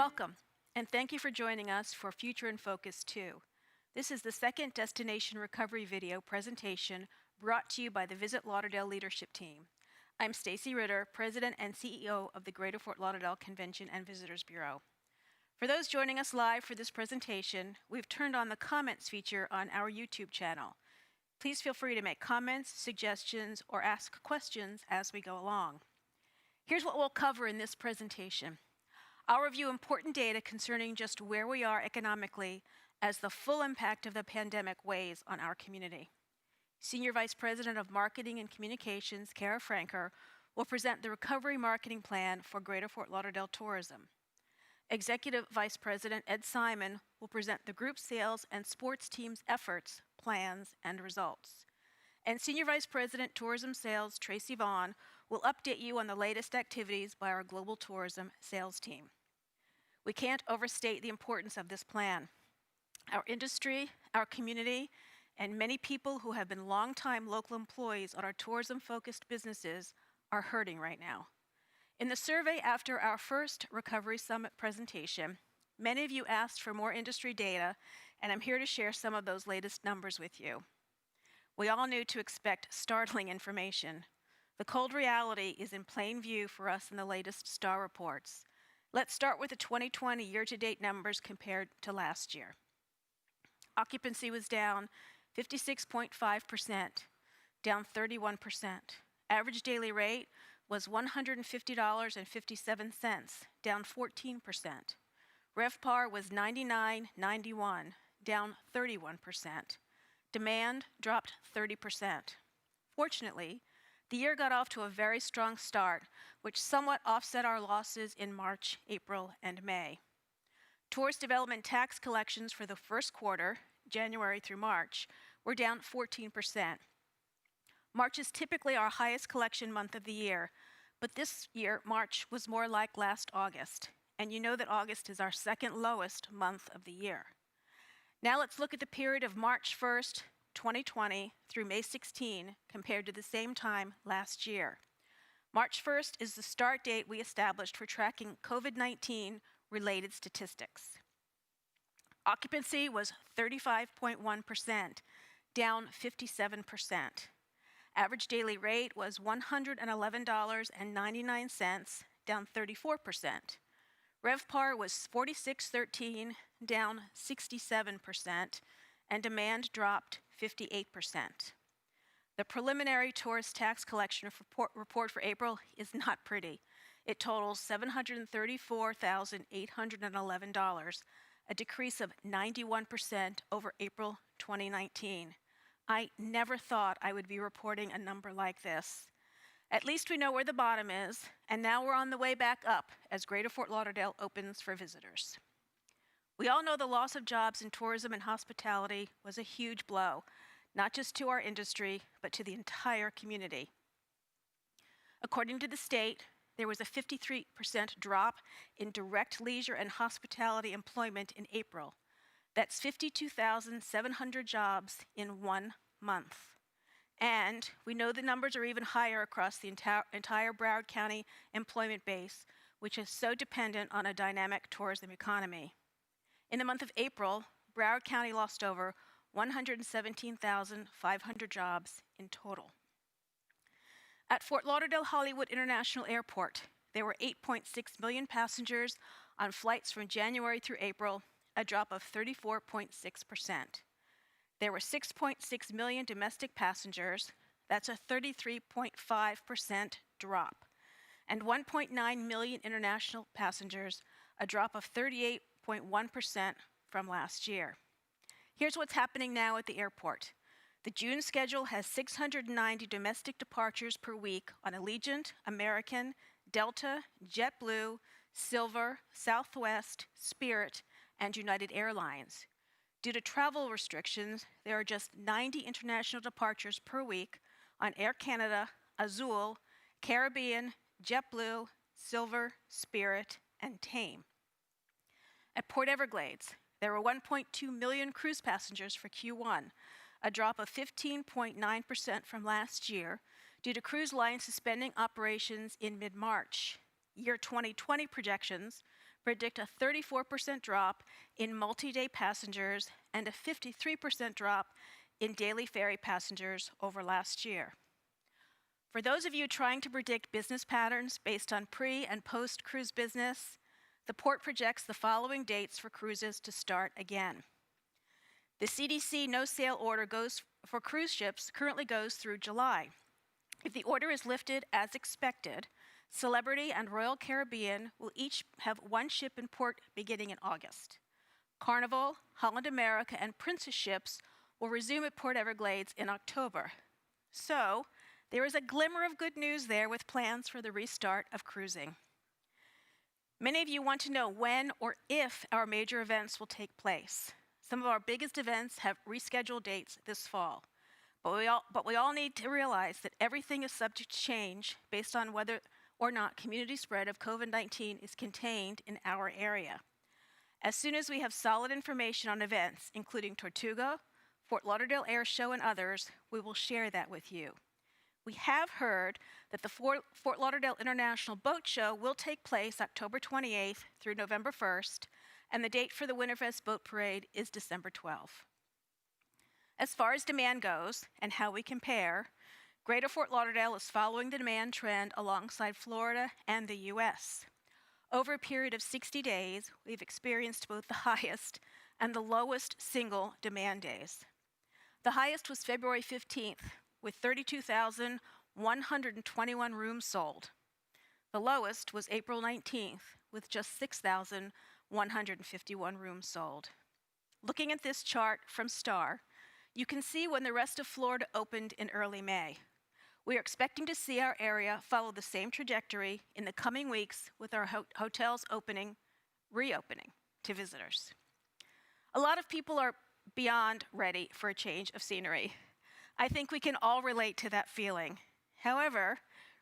Welcome, and thank you for joining us for Future in Focus 2. This is the second Destination Recovery video presentation brought to you by the Visit Lauderdale Leadership Team. I'm Stacy Ritter, President and CEO of the Greater Fort Lauderdale Convention and Visitors Bureau. For those joining us live for this presentation, we've turned on the comments feature on our YouTube channel. Please feel free to make comments, suggestions, or ask questions as we go along. Here's what we'll cover in this presentation. I'll review important data concerning just where we are economically as the full impact of the pandemic weighs on our community. Senior Vice President of Marketing and Communications, Kara Franker, will present the Recovery Marketing Plan for Greater Fort Lauderdale Tourism. Executive Vice President Ed Simon will present the group sales and sports team's efforts, plans, and results. And Senior Vice President Tourism Sales, Tracy Vaughn, will update you on the latest activities by our Global Tourism Sales Team. We can't overstate the importance of this plan. Our industry, our community, and many people who have been longtime local employees on our tourism-focused businesses are hurting right now. In the survey after our first Recovery Summit presentation, many of you asked for more industry data, and I'm here to share some of those latest numbers with you. We all knew to expect startling information. The cold reality is in plain view for us in the latest STAR reports. Let's start with the 2020 year-to-date numbers compared to last year. Occupancy was down 56.5%, down 31%. Average daily rate was $150.57, down 14%. RevPAR was $99.91, down 31%. Demand dropped 30%. Fortunately, the year got off to a very strong start, which somewhat offset our losses in March, April, and May. Tourist development tax collections for the first quarter, January through March, were down 14%. March is typically our highest collection month of the year, but this year, March was more like last August, and you know that August is our second lowest month of the year. Now let's look at the period of March 1st, 2020 through May 16 compared to the same time last year. March 1st is the start date we established for tracking COVID-19 related statistics. Occupancy was 35.1%, down 57%. Average daily rate was $111.99, down 34%. RevPAR was $46.13, down 67%, and demand dropped 58%. The preliminary tourist tax collection report for April is not pretty. It totals $734,811, a decrease of 91% over April 2019. I never thought I would be reporting a number like this. At least we know where the bottom is, and now we're on the way back up as Greater Fort Lauderdale opens for visitors. We all know the loss of jobs in tourism and hospitality was a huge blow, not just to our industry, but to the entire community. According to the state, there was a 53% drop in direct leisure and hospitality employment in April. That's 52,700 jobs in 1 month. And we know the numbers are even higher across the entire Broward County employment base, which is so dependent on a dynamic tourism economy. In the month of April, Broward County lost over 117,500 jobs in total. At Fort Lauderdale Hollywood International Airport, there were 8.6 million passengers on flights from January through April, a drop of 34.6%. There were 6.6 million domestic passengers, that's a 33.5% drop, and 1.9 million international passengers, a drop of 38.1% from last year. Here's what's happening now at the airport. The June schedule has 690 domestic departures per week on Allegiant, American, Delta, JetBlue, Silver, Southwest, Spirit, and United Airlines. Due to travel restrictions, there are just 90 international departures per week on Air Canada, Azul, Caribbean, JetBlue, Silver, Spirit, and Tame. At Port Everglades, there were 1.2 million cruise passengers for Q1, a drop of 15.9% from last year due to cruise lines suspending operations in mid-March. Year 2020 projections predict a 34% drop in multi-day passengers and a 53% drop in daily ferry passengers over last year. For those of you trying to predict business patterns based on pre- and post-cruise business, the port projects the following dates for cruises to start again. The CDC no-sail order for cruise ships currently goes through July. If the order is lifted as expected, Celebrity and Royal Caribbean will each have one ship in port beginning in August. Carnival, Holland America, and Princess ships will resume at Port Everglades in October. So, there is a glimmer of good news there with plans for the restart of cruising. Many of you want to know when or if our major events will take place. Some of our biggest events have rescheduled dates this fall. But we all need to realize that everything is subject to change based on whether or not community spread of COVID-19 is contained in our area. As soon as we have solid information on events, including Tortuga, Fort Lauderdale Air Show, and others, we will share that with you. We have heard that the Fort Lauderdale International Boat Show will take place October 28th through November 1st, and the date for the Winterfest Boat Parade is December 12th. As far as demand goes and how we compare, Greater Fort Lauderdale is following the demand trend alongside Florida and the U.S. Over a period of 60 days, we've experienced both the highest and the lowest single demand days. The highest was February 15th, with 32,121 rooms sold. The lowest was April 19th, with just 6,151 rooms sold. Looking at this chart from STAR, you can see when the rest of Florida opened in early May. We are expecting to see our area follow the same trajectory in the coming weeks with our hotels reopening to visitors. A lot of people are beyond ready for a change of scenery. I think we can all relate to that feeling. However,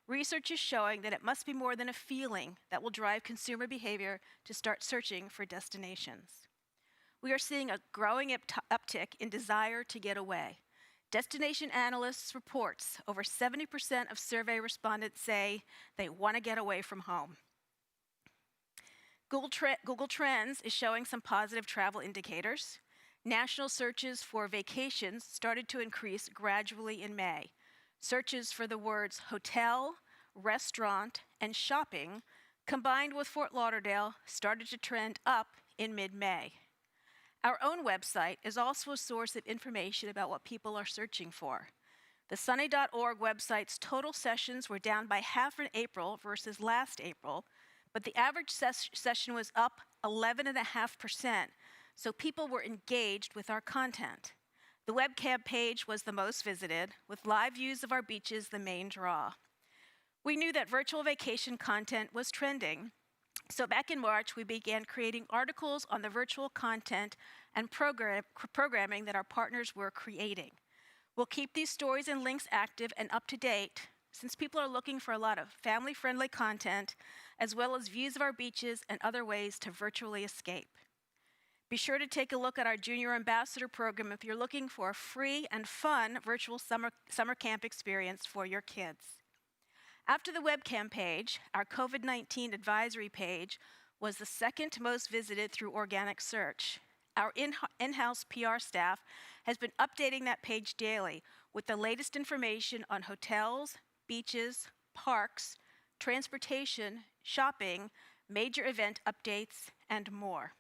research is showing that it must be more than a feeling that will drive consumer behavior to start searching for destinations. We are seeing a growing uptick in desire to get away. Destination analysts reports over 70% of survey respondents say they want to get away from home. Google Trends is showing some positive travel indicators. National searches for vacations started to increase gradually in May. Searches for the words hotel, restaurant, and shopping, combined with Fort Lauderdale, started to trend up in mid-May. Our own website is also a source of information about what people are searching for. The sunny.org website's total sessions were down by half in April versus last April, but the average session was up 11.5%, so people were engaged with our content. The webcam page was the most visited, with live views of our beaches the main draw. We knew that virtual vacation content was trending, so back in March, we began creating articles on the virtual content and programming that our partners were creating. We'll keep these stories and links active and up to date since people are looking for a lot of family-friendly content as well as views of our beaches and other ways to virtually escape. Be sure to take a look at our Junior Ambassador program if you're looking for a free and fun virtual summer camp experience for your kids. After the webcam page, our COVID-19 advisory page was the second most visited through organic search. Our in-house PR staff has been updating that page daily with the latest information on hotels, beaches, parks, transportation, shopping, major event updates, and more.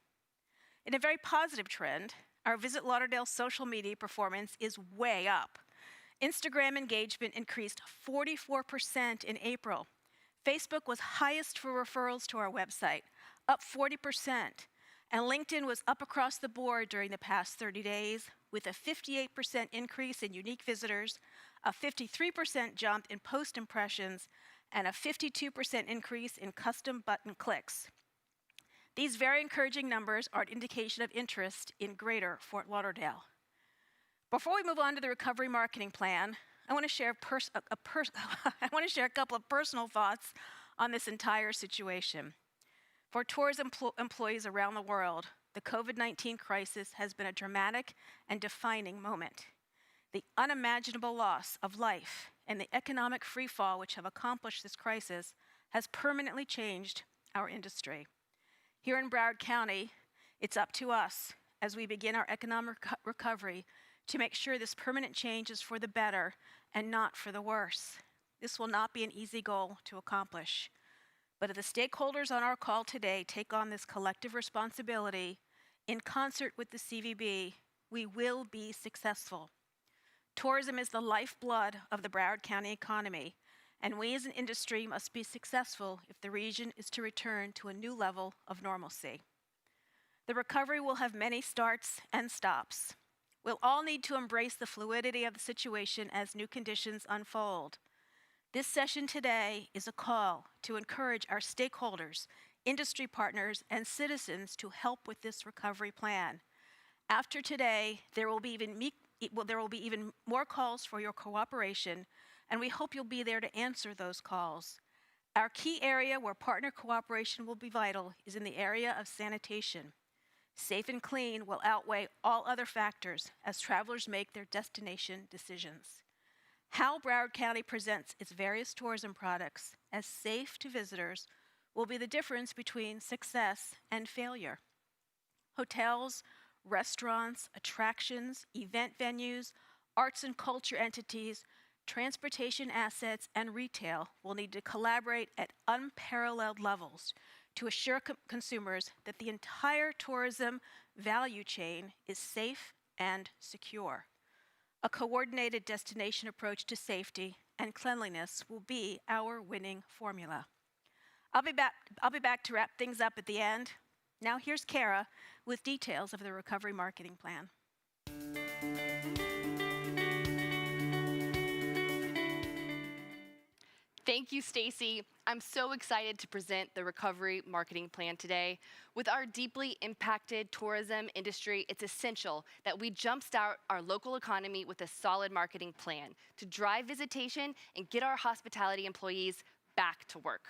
In a very positive trend, our Visit Lauderdale social media performance is way up. Instagram engagement increased 44% in April. Facebook was highest for referrals to our website, up 40%. And LinkedIn was up across the board during the past 30 days, with a 58% increase in unique visitors, a 53% jump in post impressions, and a 52% increase in custom button clicks. These very encouraging numbers are an indication of interest in Greater Fort Lauderdale. Before we move on to the recovery marketing plan, I want to share a couple of personal thoughts on this entire situation. For tourism employees around the world, the COVID-19 crisis has been a dramatic and defining moment. The unimaginable loss of life and the economic freefall which have accomplished this crisis has permanently changed our industry. Here in Broward County, it's up to us as we begin our economic recovery to make sure this permanent change is for the better and not for the worse. This will not be an easy goal to accomplish. But if the stakeholders on our call today take on this collective responsibility in concert with the CVB, we will be successful. Tourism is the lifeblood of the Broward County economy, and we as an industry must be successful if the region is to return to a new level of normalcy. The recovery will have many starts and stops. We'll all need to embrace the fluidity of the situation as new conditions unfold. This session today is a call to encourage our stakeholders, industry partners, and citizens to help with this recovery plan. After today, there will be even more calls for your cooperation, and we hope you'll be there to answer those calls. Our key area where partner cooperation will be vital is in the area of sanitation. Safe and clean will outweigh all other factors as travelers make their destination decisions. How Broward County presents its various tourism products as safe to visitors will be the difference between success and failure. Hotels, restaurants, attractions, event venues, arts and culture entities, transportation assets, and retail will need to collaborate at unparalleled levels to assure consumers that the entire tourism value chain is safe and secure. A coordinated destination approach to safety and cleanliness will be our winning formula. I'll be back to wrap things up at the end. Now here's Kara with details of the recovery marketing plan. Thank you, Stacy. I'm so excited to present the recovery marketing plan today. With our deeply impacted tourism industry, it's essential that we jumpstart our local economy with a solid marketing plan to drive visitation and get our hospitality employees back to work.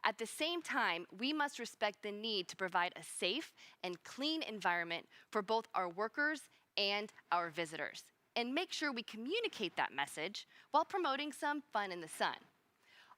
At the same time, we must respect the need to provide a safe and clean environment for both our workers and our visitors, and make sure we communicate that message while promoting some fun in the sun.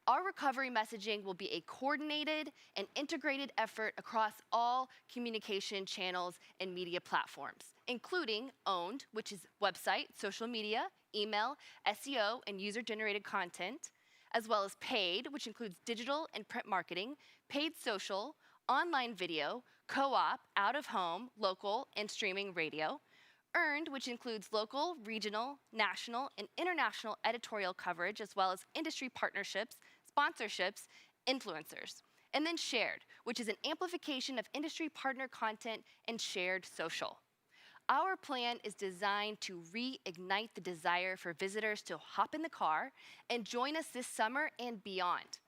Our recovery messaging will be a coordinated and integrated effort across all communication channels and media platforms, including owned, which is website, social media, email, SEO, and user-generated content, as well as paid, which includes digital and print marketing, paid social, online video, co-op, out-of-home, local, and streaming radio, earned, which includes local, regional, national, and international editorial coverage, as well as industry partnerships, sponsorships, influencers. And then shared, which is an amplification of industry partner content and shared social. Our plan is designed to reignite the desire for visitors to hop in the car and join us this summer and beyond.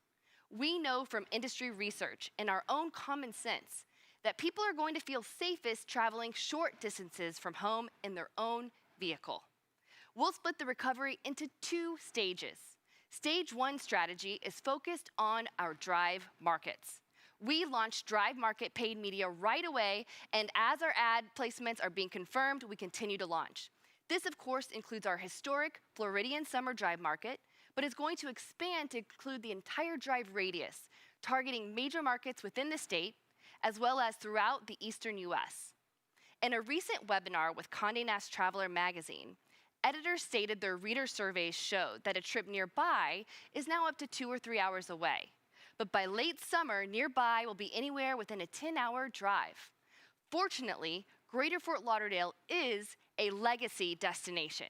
We know from industry research and our own common sense that people are going to feel safest traveling short distances from home in their own vehicle. We'll split the recovery into 2 stages. Stage 1 strategy is focused on our drive markets. We launched drive market paid media right away, and as our ad placements are being confirmed, we continue to launch. This, of course, includes our historic Floridian summer drive market, but is going to expand to include the entire drive radius, targeting major markets within the state, as well as throughout the eastern US. In a recent webinar with Condé Nast Traveler magazine, editors stated their reader surveys showed that a trip nearby is now up to 2 or 3 hours away. But by late summer, nearby will be anywhere within a 10-hour drive. Fortunately, Greater Fort Lauderdale is a legacy destination,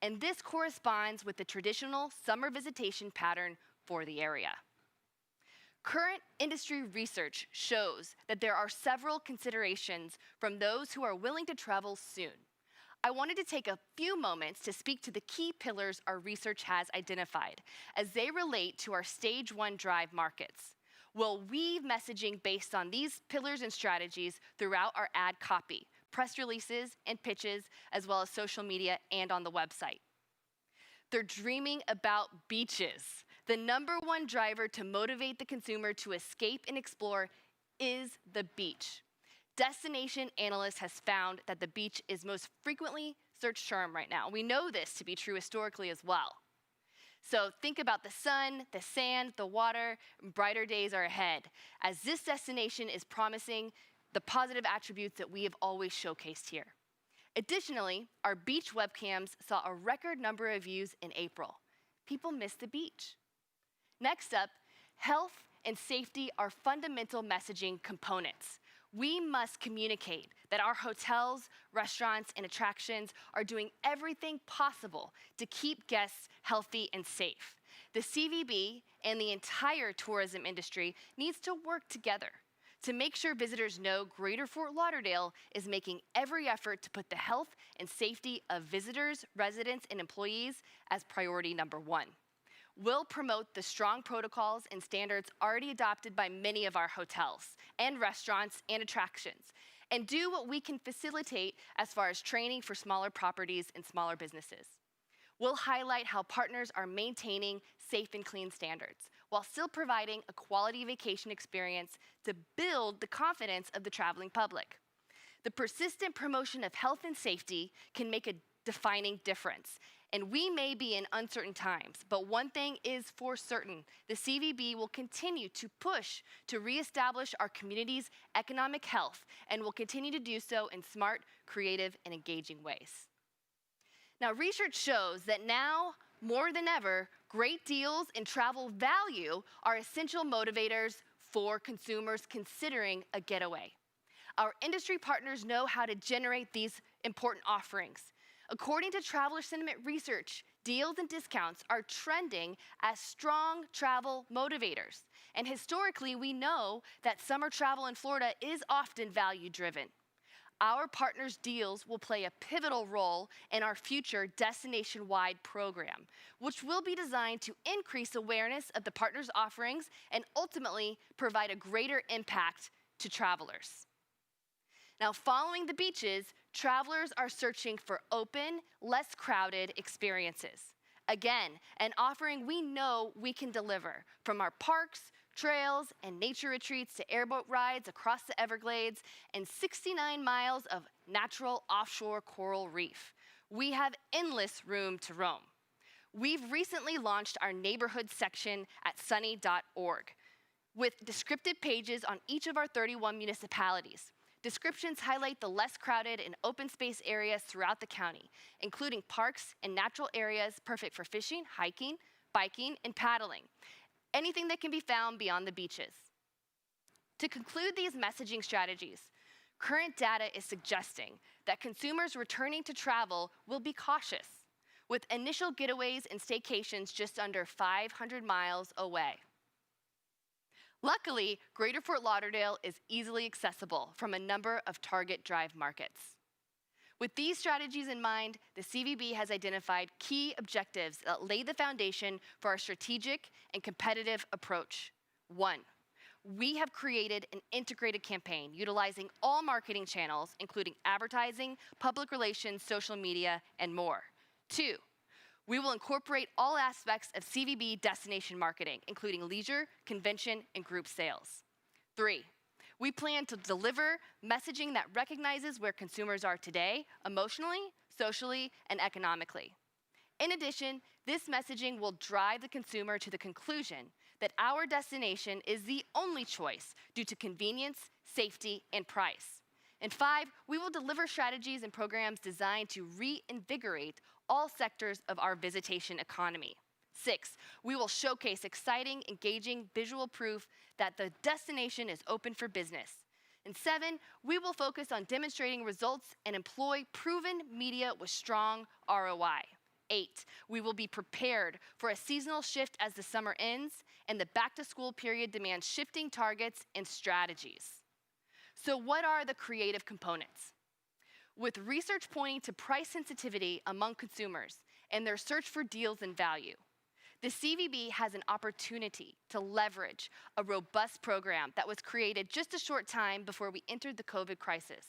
and this corresponds with the traditional summer visitation pattern for the area. Current industry research shows that there are several considerations from those who are willing to travel soon. I wanted to take a few moments to speak to the key pillars our research has identified as they relate to our Stage 1 drive markets. We'll weave messaging based on these pillars and strategies throughout our ad copy, press releases and pitches, as well as social media and on the website. They're dreaming about beaches. The #1 driver to motivate the consumer to escape and explore is the beach. Destination Analyst has found that the beach is most frequently searched term right now. We know this to be true historically as well. So think about the sun, the sand, the water, brighter days are ahead, as this destination is promising the positive attributes that we have always showcased here. Additionally, our beach webcams saw a record number of views in April. People miss the beach. Next up, health and safety are fundamental messaging components. We must communicate that our hotels, restaurants, and attractions are doing everything possible to keep guests healthy and safe. The CVB and the entire tourism industry needs to work together to make sure visitors know Greater Fort Lauderdale is making every effort to put the health and safety of visitors, residents, and employees as priority number one. We'll promote the strong protocols and standards already adopted by many of our hotels and restaurants and attractions, and do what we can facilitate as far as training for smaller properties and smaller businesses. We'll highlight how partners are maintaining safe and clean standards while still providing a quality vacation experience to build the confidence of the traveling public. The persistent promotion of health and safety can make a defining difference. And we may be in uncertain times, but one thing is for certain: the CVB will continue to push to reestablish our community's economic health, and will continue to do so in smart, creative, and engaging ways. Now, research shows that now, more than ever, great deals and travel value are essential motivators for consumers considering a getaway. Our industry partners know how to generate these important offerings. According to traveler sentiment research, deals and discounts are trending as strong travel motivators. And historically, we know that summer travel in Florida is often value-driven. Our partners' deals will play a pivotal role in our future destination-wide program, which will be designed to increase awareness of the partners' offerings and ultimately provide a greater impact to travelers. Now, following the beaches, travelers are searching for open, less crowded experiences. Again, an offering we know we can deliver, from our parks, trails, and nature retreats to airboat rides across the Everglades and 69 miles of natural offshore coral reef. We have endless room to roam. We've recently launched our neighborhood section at sunny.org with descriptive pages on each of our 31 municipalities. Descriptions highlight the less crowded and open space areas throughout the county, including parks and natural areas perfect for fishing, hiking, biking, and paddling. Anything that can be found beyond the beaches. To conclude these messaging strategies, current data is suggesting that consumers returning to travel will be cautious, with initial getaways and staycations just under 500 miles away. Luckily, Greater Fort Lauderdale is easily accessible from a number of target drive markets. With these strategies in mind, the CVB has identified key objectives that lay the foundation for our strategic and competitive approach. 1, we have created an integrated campaign utilizing all marketing channels, including advertising, public relations, social media, and more. 2, we will incorporate all aspects of CVB destination marketing, including leisure, convention, and group sales. 3, we plan to deliver messaging that recognizes where consumers are today, emotionally, socially, and economically. In addition, this messaging will drive the consumer to the conclusion that our destination is the only choice due to convenience, safety, and price. And 5, we will deliver strategies and programs designed to reinvigorate all sectors of our visitation economy. 6, we will showcase exciting, engaging visual proof that the destination is open for business. And 7, we will focus on demonstrating results and employ proven media with strong ROI. 8, we will be prepared for a seasonal shift as the summer ends and the back-to-school period demands shifting targets and strategies. So what are the creative components? With research pointing to price sensitivity among consumers and their search for deals and value, the CVB has an opportunity to leverage a robust program that was created just a short time before we entered the COVID crisis.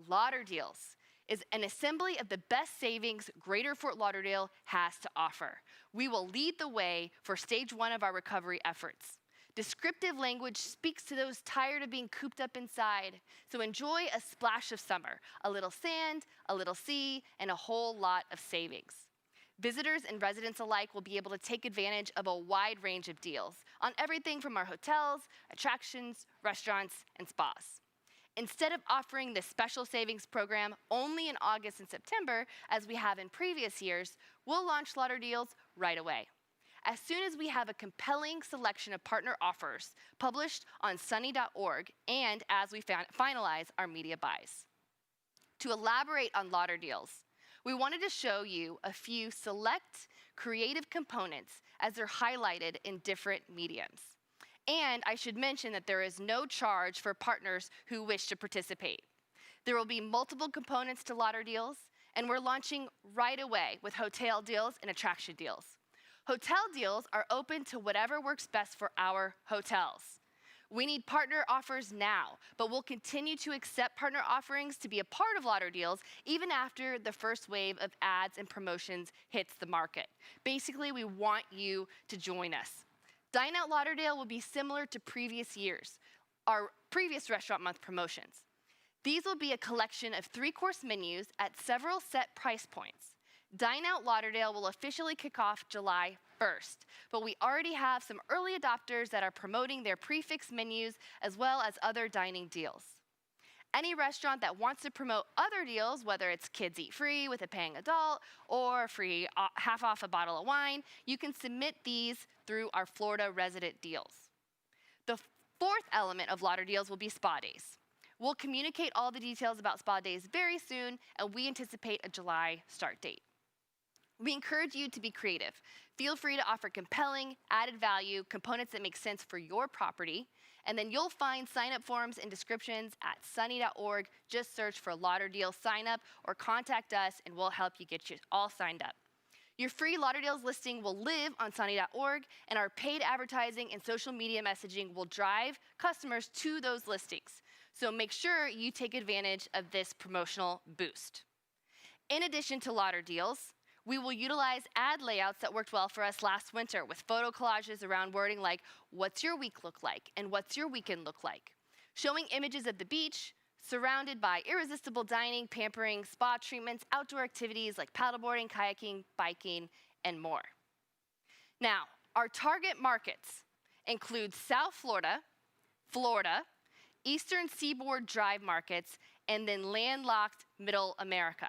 Lauderdeals is an assembly of the best savings Greater Fort Lauderdale has to offer. We will lead the way for stage 1 of our recovery efforts. Descriptive language speaks to those tired of being cooped up inside, so enjoy a splash of summer, a little sand, a little sea, and a whole lot of savings. Visitors and residents alike will be able to take advantage of a wide range of deals on everything from our hotels, attractions, restaurants, and spas. Instead of offering this special savings program only in August and September, as we have in previous years, we'll launch Slaughter Deals right away. As soon as we have a compelling selection of partner offers published on sunny.org and as we finalize our media buys. To elaborate on Lauder Deals, we wanted to show you a few select creative components as they're highlighted in different mediums. And I should mention that there is no charge for partners who wish to participate. There will be multiple components to Lauder Deals, and we're launching right away with hotel deals and attraction deals. Hotel deals are open to whatever works best for our hotels. We need partner offers now, but we'll continue to accept partner offerings to be a part of Lauder Deals even after the first wave of ads and promotions hits the market. Basically, we want you to join us. Dine Out Lauderdale will be similar to previous years, our previous Restaurant Month promotions. These will be a collection of 3-course menus at several set price points. Dine Out Lauderdale will officially kick off July 1st, but we already have some early adopters that are promoting their prefix menus as well as other dining deals. Any restaurant that wants to promote other deals, whether it's kids eat free with a paying adult or free half off a bottle of wine, you can submit these through our Florida resident deals. The fourth element of Lauder Deals will be spa days. We'll communicate all the details about spa days very soon, and we anticipate a July start date. We encourage you to be creative. Feel free to offer compelling, added value, components that make sense for your property, and then you'll find sign-up forms and descriptions at sunny.org. Just search for Lauder Deals sign up or contact us and we'll help you get you all signed up. Your free Lauder Deals listing will live on sunny.org, and our paid advertising and social media messaging will drive customers to those listings. So make sure you take advantage of this promotional boost. In addition to Lauder Deals, we will utilize ad layouts that worked well for us last winter with photo collages around wording like, what's your week look like and what's your weekend look like? Showing images of the beach, surrounded by irresistible dining, pampering, spa treatments, outdoor activities like paddleboarding, kayaking, biking, and more. Now, our target markets include South Florida, Florida, Eastern Seaboard Drive markets, and then landlocked Middle America.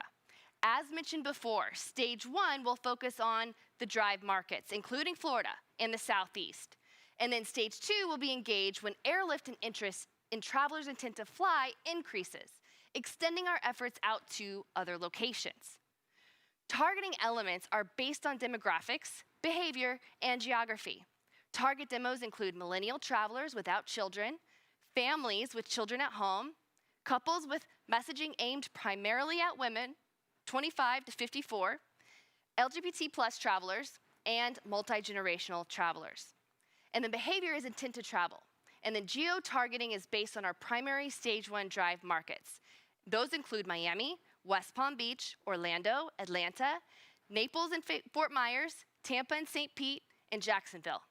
As mentioned before, stage 1 will focus on the drive markets, including Florida and the Southeast. And then stage 2 will be engaged when airlift and interest in travelers' intent to fly increases, extending our efforts out to other locations. Targeting elements are based on demographics, behavior, and geography. Target demos include millennial travelers without children, families with children at home, couples with messaging aimed primarily at women, 25 to 54, LGBT plus travelers, and multi-generational travelers. And the behavior is intent to travel. And the geo-targeting is based on our primary stage 1 drive markets. Those include Miami, West Palm Beach, Orlando, Atlanta, Naples and Fort Myers, Tampa and St. Pete, and Jacksonville.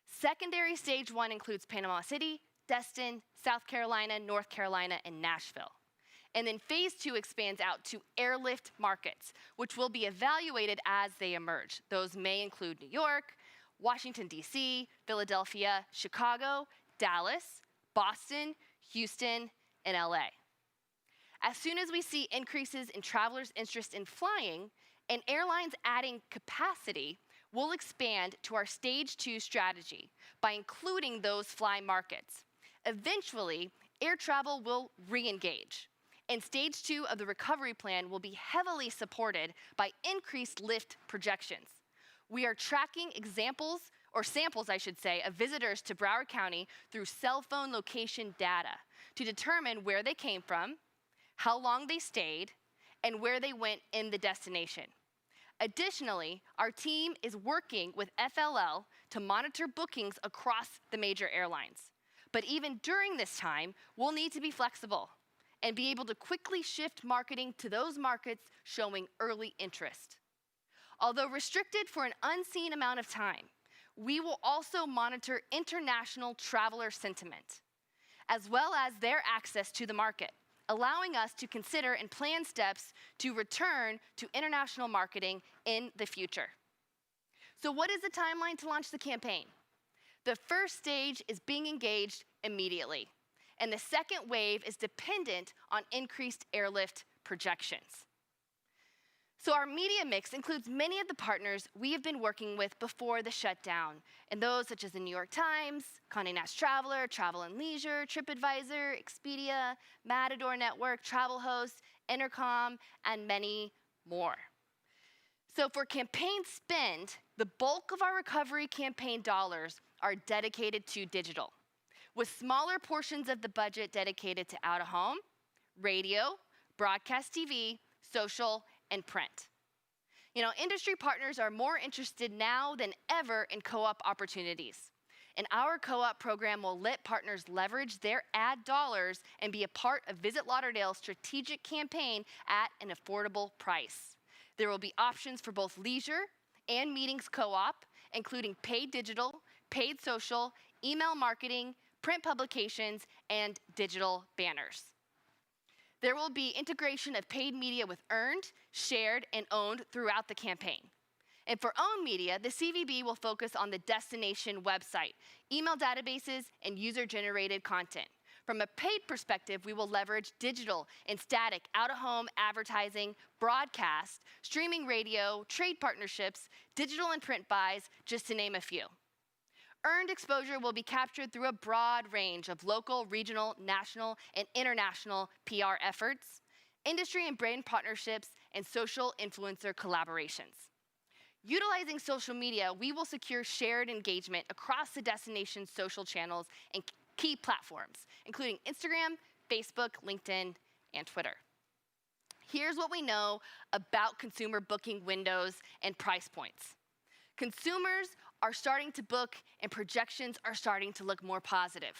Secondary stage 1 includes Panama City, Destin, South Carolina, North Carolina, and Nashville. And then phase 2 expands out to airlift markets, which will be evaluated as they emerge. Those may include New York, Washington, D.C., Philadelphia, Chicago, Dallas, Boston, Houston, and LA. As soon as we see increases in travelers' interest in flying and airlines adding capacity, we'll expand to our stage 2 strategy by including those fly markets. Eventually, air travel will re-engage. And stage 2 of the recovery plan will be heavily supported by increased lift projections. We are tracking samples, of visitors to Broward County through cell phone location data to determine where they came from, how long they stayed, and where they went in the destination. Additionally, our team is working with FLL to monitor bookings across the major airlines. But even during this time, we'll need to be flexible and be able to quickly shift marketing to those markets showing early interest. Although restricted for an unseen amount of time, we will also monitor international traveler sentiment, as well as their access to the market, allowing us to consider and plan steps to return to international marketing in the future. So what is the timeline to launch the campaign? The first stage is being engaged immediately, and the second wave is dependent on increased airlift projections. So our media mix includes many of the partners we have been working with before the shutdown, and those such as the New York Times, Condé Nast Traveler, Travel + Leisure, TripAdvisor, Expedia, Matador Network, Travel Host, Intercom, and many more. So for campaign spend, the bulk of our recovery campaign dollars are dedicated to digital, with smaller portions of the budget dedicated to out-of-home, radio, broadcast TV, social, and print. Industry partners are more interested now than ever in co-op opportunities. And our co-op program will let partners leverage their ad dollars and be a part of Visit Lauderdale's strategic campaign at an affordable price. There will be options for both leisure and meetings co-op, including paid digital, paid social, email marketing, print publications, and digital banners. There will be integration of paid media with earned, shared, and owned throughout the campaign. And for owned media, the CVB will focus on the destination website, email databases, and user-generated content. From a paid perspective, we will leverage digital and static out-of-home advertising, broadcast, streaming radio, trade partnerships, digital and print buys, just to name a few. Earned exposure will be captured through a broad range of local, regional, national, and international PR efforts, industry and brand partnerships, and social influencer collaborations. Utilizing social media, we will secure shared engagement across the destination's social channels and key platforms, including Instagram, Facebook, LinkedIn, and Twitter. Here's what we know about consumer booking windows and price points. Consumers are starting to book, and projections are starting to look more positive.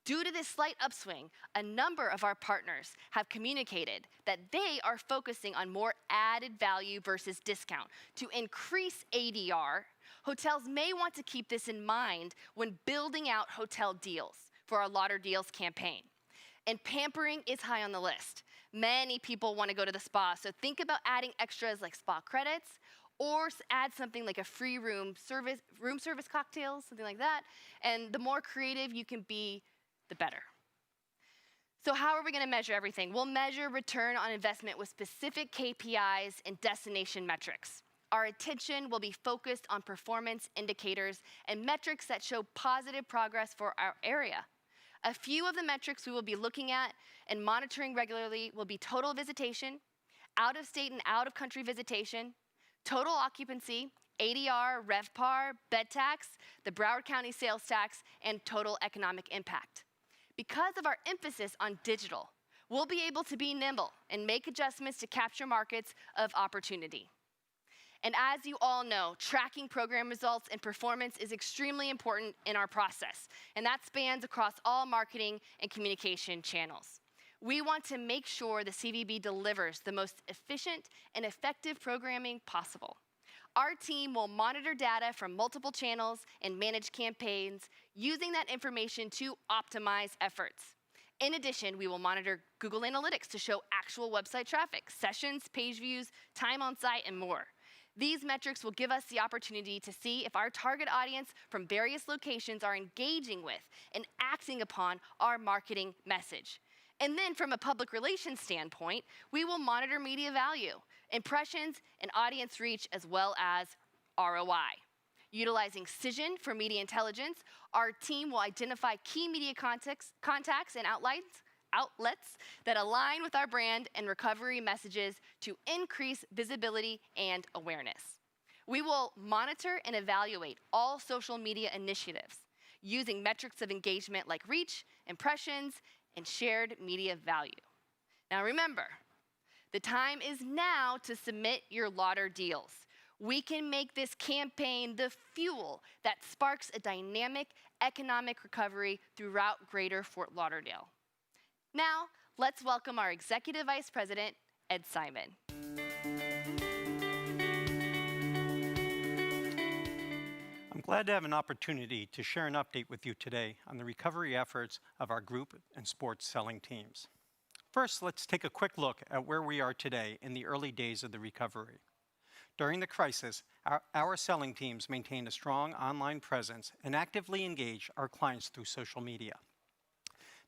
Due to this slight upswing, a number of our partners have communicated that they are focusing on more added value versus discount. To increase ADR, hotels may want to keep this in mind when building out hotel deals for our Lauderdale's campaign. And pampering is high on the list. Many people want to go to the spa, so think about adding extras like spa credits, or add something like a free room service cocktails, something like that. And the more creative you can be, the better. So how are we going to measure everything? We'll measure return on investment with specific KPIs and destination metrics. Our attention will be focused on performance indicators and metrics that show positive progress for our area. A few of the metrics we will be looking at and monitoring regularly will be total visitation, out-of-state and out-of-country visitation, total occupancy, ADR, RevPAR, bed tax, the Broward County sales tax, and total economic impact. Because of our emphasis on digital, we'll be able to be nimble and make adjustments to capture markets of opportunity. And as you all know, tracking program results and performance is extremely important in our process, and that spans across all marketing and communication channels. We want to make sure the CVB delivers the most efficient and effective programming possible. Our team will monitor data from multiple channels and manage campaigns using that information to optimize efforts. In addition, we will monitor Google Analytics to show actual website traffic, sessions, page views, time on site, and more. These metrics will give us the opportunity to see if our target audience from various locations are engaging with and acting upon our marketing message. And then from a public relations standpoint, we will monitor media value, impressions, and audience reach, as well as ROI. Utilizing Cision for media intelligence, our team will identify key media contacts and outlets that align with our brand and recovery messages to increase visibility and awareness. We will monitor and evaluate all social media initiatives using metrics of engagement like reach, impressions, and shared media value. Now remember, the time is now to submit your Lauder deals. We can make this campaign the fuel that sparks a dynamic economic recovery throughout Greater Fort Lauderdale. Now, let's welcome our Executive Vice President, Ed Simon. I'm glad to have an opportunity to share an update with you today on the recovery efforts of our group and sports selling teams. First, let's take a quick look at where we are today in the early days of the recovery. During the crisis, our selling teams maintained a strong online presence and actively engaged our clients through social media.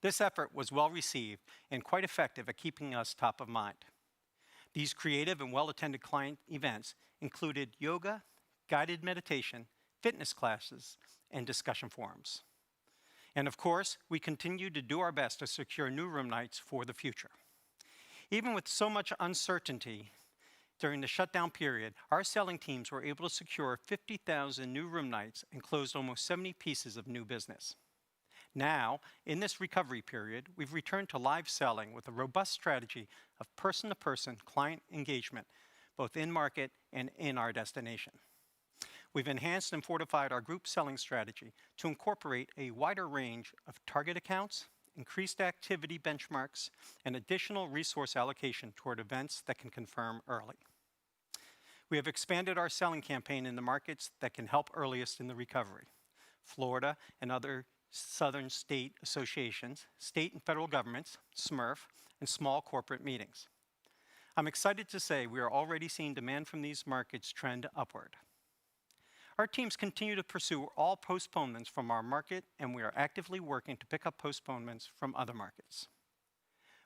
This effort was well received and quite effective at keeping us top of mind. These creative and well-attended client events included yoga, guided meditation, fitness classes, and discussion forums. And of course, we continue to do our best to secure new room nights for the future. Even with so much uncertainty during the shutdown period, our selling teams were able to secure 50,000 new room nights and closed almost 70 pieces of new business. Now, in this recovery period, we've returned to live selling with a robust strategy of person-to-person client engagement, both in market and in our destination. We've enhanced and fortified our group selling strategy to incorporate a wider range of target accounts, increased activity benchmarks, and additional resource allocation toward events that can confirm early. We have expanded our selling campaign in the markets that can help earliest in the recovery: Florida and other southern state associations, state and federal governments, SMERF, and small corporate meetings. I'm excited to say we are already seeing demand from these markets trend upward. Our teams continue to pursue all postponements from our market, and we are actively working to pick up postponements from other markets.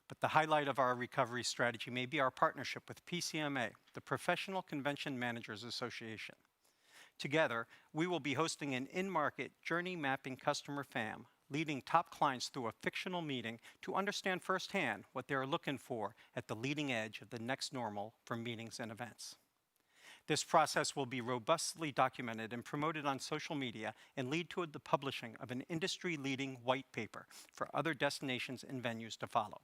But the highlight of our recovery strategy may be our partnership with PCMA, the Professional Convention Managers Association. Together, we will be hosting an in-market journey mapping customer FAM, leading top clients through a fictional meeting to understand firsthand what they are looking for at the leading edge of the next normal for meetings and events. This process will be robustly documented and promoted on social media and lead to the publishing of an industry-leading white paper for other destinations and venues to follow.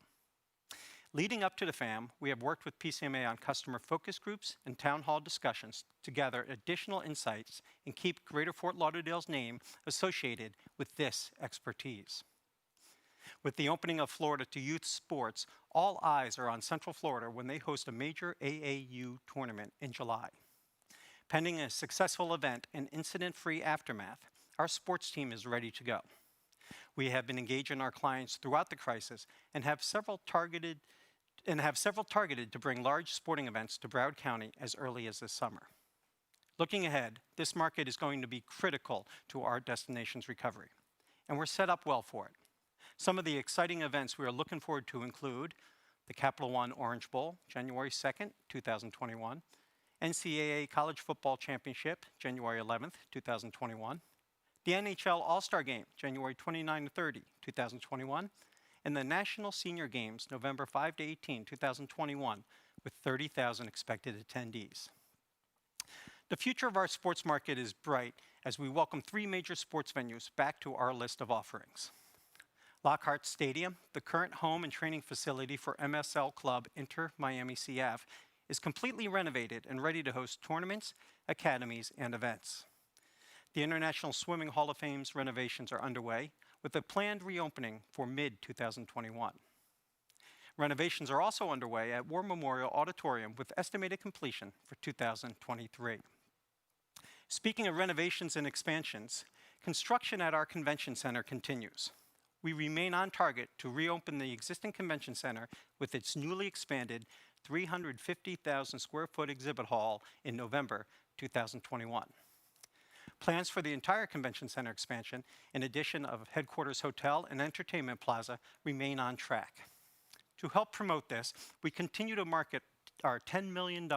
Leading up to the FAM, we have worked with PCMA on customer focus groups and town hall discussions to gather additional insights and keep Greater Fort Lauderdale's name associated with this expertise. With the opening of Florida to youth sports, all eyes are on Central Florida when they host a major AAU tournament in July. Pending a successful event and incident-free aftermath, our sports team is ready to go. We have been engaging our clients throughout the crisis and have several targeted to bring large sporting events to Broward County as early as this summer. Looking ahead, this market is going to be critical to our destination's recovery, and we're set up well for it. Some of the exciting events we are looking forward to include the Capital One Orange Bowl, January 2nd, 2021, NCAA College Football Championship, January 11th, 2021, the NHL All-Star Game, January 29 to 30, 2021, and the National Senior Games, November 5 to 18, 2021, with 30,000 expected attendees. The future of our sports market is bright as we welcome 3 major sports venues back to our list of offerings. Lockhart Stadium, the current home and training facility for MSL club Inter Miami CF, is completely renovated and ready to host tournaments, academies, and events. The International Swimming Hall of Fame's renovations are underway, with a planned reopening for mid-2021. Renovations are also underway at War Memorial Auditorium with estimated completion for 2023. Speaking of renovations and expansions, construction at our convention center continues. We remain on target to reopen the existing convention center with its newly expanded 350,000 square foot exhibit hall in November 2021. Plans for the entire convention center expansion, in addition of headquarters hotel and entertainment plaza, remain on track. To help promote this, we continue to market our $10 million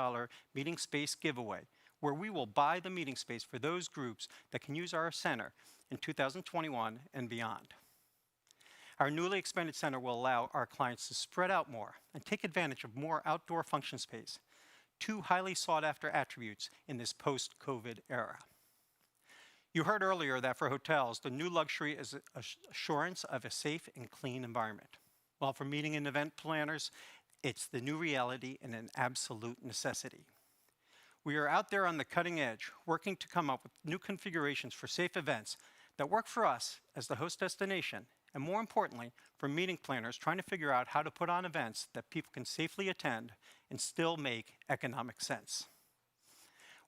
meeting space giveaway, where we will buy the meeting space for those groups that can use our center in 2021 and beyond. Our newly expanded center will allow our clients to spread out more and take advantage of more outdoor function space, 2 highly sought-after attributes in this post-COVID era. You heard earlier that for hotels, the new luxury is assurance of a safe and clean environment. While for meeting and event planners, it's the new reality and an absolute necessity. We are out there on the cutting edge, working to come up with new configurations for safe events that work for us as the host destination, and more importantly, for meeting planners trying to figure out how to put on events that people can safely attend and still make economic sense.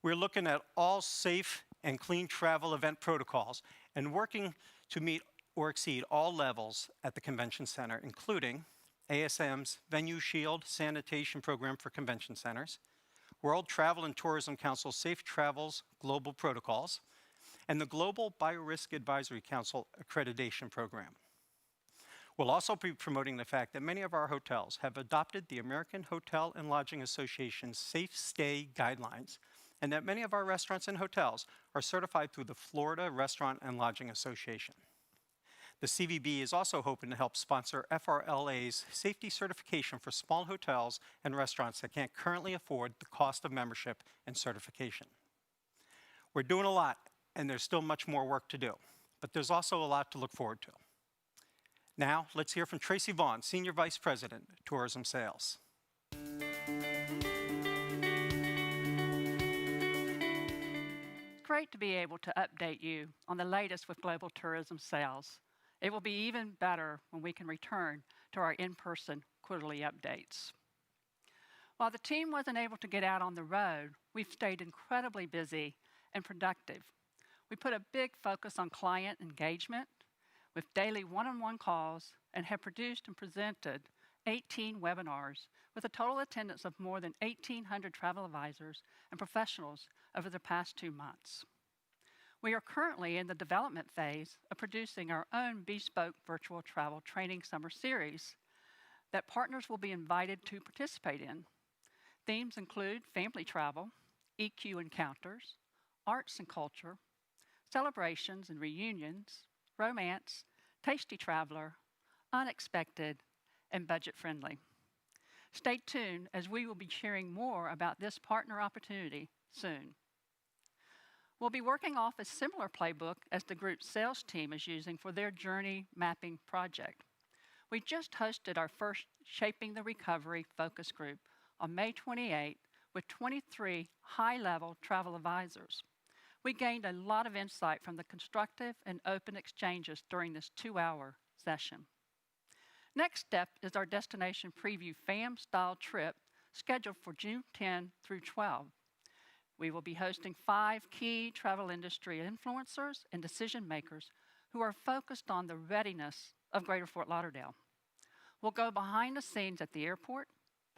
We're looking at all safe and clean travel event protocols and working to meet or exceed all levels at the convention center, including ASM's Venue Shield sanitation program for convention centers, World Travel and Tourism Council's Safe Travels Global Protocols, and the Global Biorisk Advisory Council accreditation program. We'll also be promoting the fact that many of our hotels have adopted the American Hotel and Lodging Association's Safe Stay Guidelines, and that many of our restaurants and hotels are certified through the Florida Restaurant and Lodging Association. The CVB is also hoping to help sponsor FRLA's safety certification for small hotels and restaurants that can't currently afford the cost of membership and certification. We're doing a lot, and there's still much more work to do, but there's also a lot to look forward to. Now, let's hear from Tracy Vaughn, Senior Vice President, Tourism Sales. It's great to be able to update you on the latest with global tourism sales. It will be even better when we can return to our in-person quarterly updates. While the team wasn't able to get out on the road, we've stayed incredibly busy and productive. We put a big focus on client engagement with daily one-on-one calls and have produced and presented 18 webinars with a total attendance of more than 1,800 travel advisors and professionals over the past 2 months. We are currently in the development phase of producing our own bespoke virtual travel training summer series that partners will be invited to participate in. Themes include family travel, EQ encounters, arts and culture, celebrations and reunions, romance, tasty traveler, unexpected, and budget-friendly. Stay tuned as we will be sharing more about this partner opportunity soon. We'll be working off a similar playbook as the group's sales team is using for their journey mapping project. We just hosted our first Shaping the Recovery focus group on May 28 with 23 high-level travel advisors. We gained a lot of insight from the constructive and open exchanges during this 2-hour session. Next step is our destination preview FAM-style trip scheduled for June 10 through 12. We will be hosting 5 key travel industry influencers and decision makers who are focused on the readiness of Greater Fort Lauderdale. We'll go behind the scenes at the airport,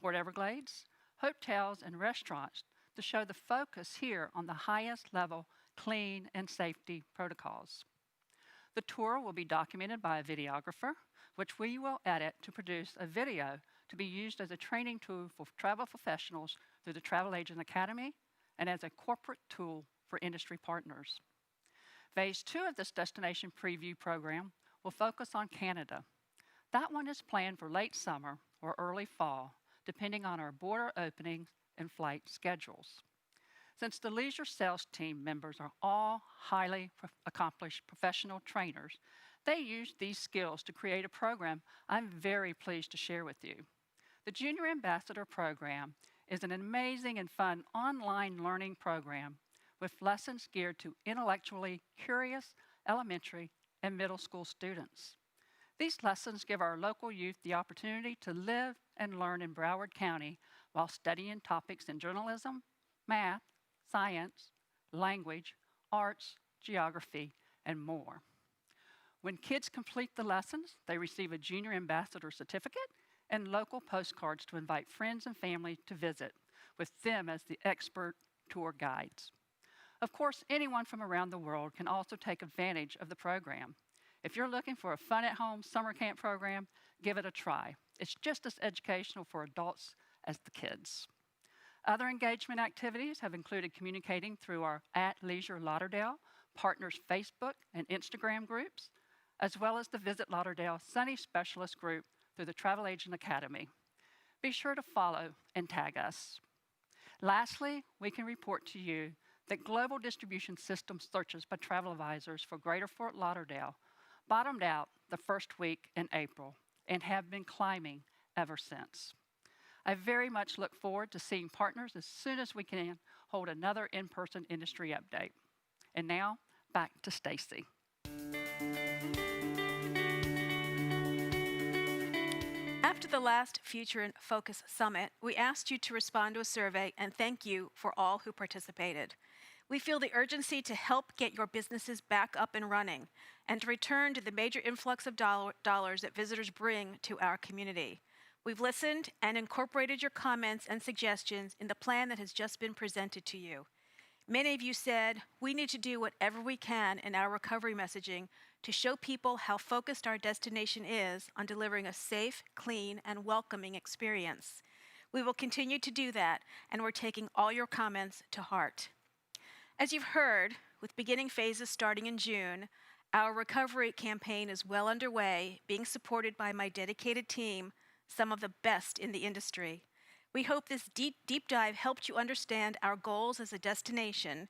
Port Everglades, hotels, and restaurants to show the focus here on the highest level clean and safety protocols. The tour will be documented by a videographer, which we will edit to produce a video to be used as a training tool for travel professionals through the Travel Agent Academy and as a corporate tool for industry partners. Phase 2 of this destination preview program will focus on Canada. That one is planned for late summer or early fall, depending on our border openings and flight schedules. Since the leisure sales team members are all highly accomplished professional trainers, they use these skills to create a program I'm very pleased to share with you. The Junior Ambassador Program is an amazing and fun online learning program with lessons geared to intellectually curious elementary and middle school students. These lessons give our local youth the opportunity to live and learn in Broward County while studying topics in journalism, math, science, language, arts, geography, and more. When kids complete the lessons, they receive a Junior Ambassador certificate and local postcards to invite friends and family to visit, with them as the expert tour guides. Of course, anyone from around the world can also take advantage of the program. If you're looking for a fun-at-home summer camp program, give it a try. It's just as educational for adults as the kids. Other engagement activities have included communicating through our @Leisure Lauderdale partners Facebook and Instagram groups, as well as the Visit Lauderdale Sunny Specialist group through the Travel Agent Academy. Be sure to follow and tag us. Lastly, we can report to you that global distribution system searches by travel advisors for Greater Fort Lauderdale bottomed out the first week in April and have been climbing ever since. I very much look forward to seeing partners as soon as we can hold another in-person industry update. And now, back to Stacy. After the last Future in Focus Summit, we asked you to respond to a survey and thank you for all who participated. We feel the urgency to help get your businesses back up and running and to return to the major influx of dollars that visitors bring to our community. We've listened and incorporated your comments and suggestions in the plan that has just been presented to you. Many of you said we need to do whatever we can in our recovery messaging to show people how focused our destination is on delivering a safe, clean, and welcoming experience. We will continue to do that, and we're taking all your comments to heart. As you've heard, with beginning phases starting in June, our recovery campaign is well underway, being supported by my dedicated team, some of the best in the industry. We hope this deep dive helped you understand our goals as a destination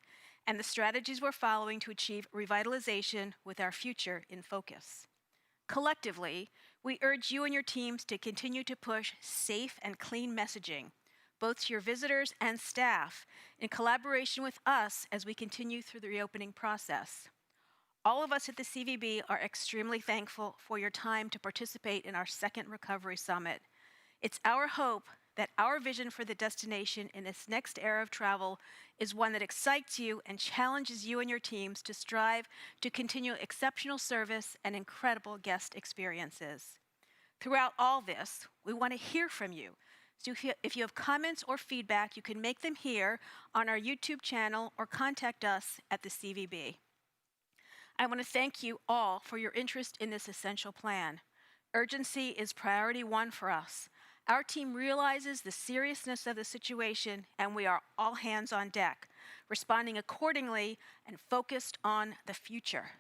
and the strategies we're following to achieve revitalization with our future in focus. Collectively, we urge you and your teams to continue to push safe and clean messaging, both to your visitors and staff, in collaboration with us as we continue through the reopening process. All of us at the CVB are extremely thankful for your time to participate in our second Recovery Summit. It's our hope that our vision for the destination in this next era of travel is one that excites you and challenges you and your teams to strive to continue exceptional service and incredible guest experiences. Throughout all this, we want to hear from you. So if you have comments or feedback, you can make them here on our YouTube channel or contact us at the CVB. I want to thank you all for your interest in this essential plan. Urgency is priority one for us. Our team realizes the seriousness of the situation, and we are all hands on deck, responding accordingly and focused on the future.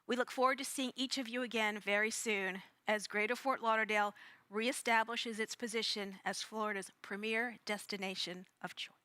We look forward to seeing each of you again very soon as Greater Fort Lauderdale reestablishes its position as Florida's premier destination of choice.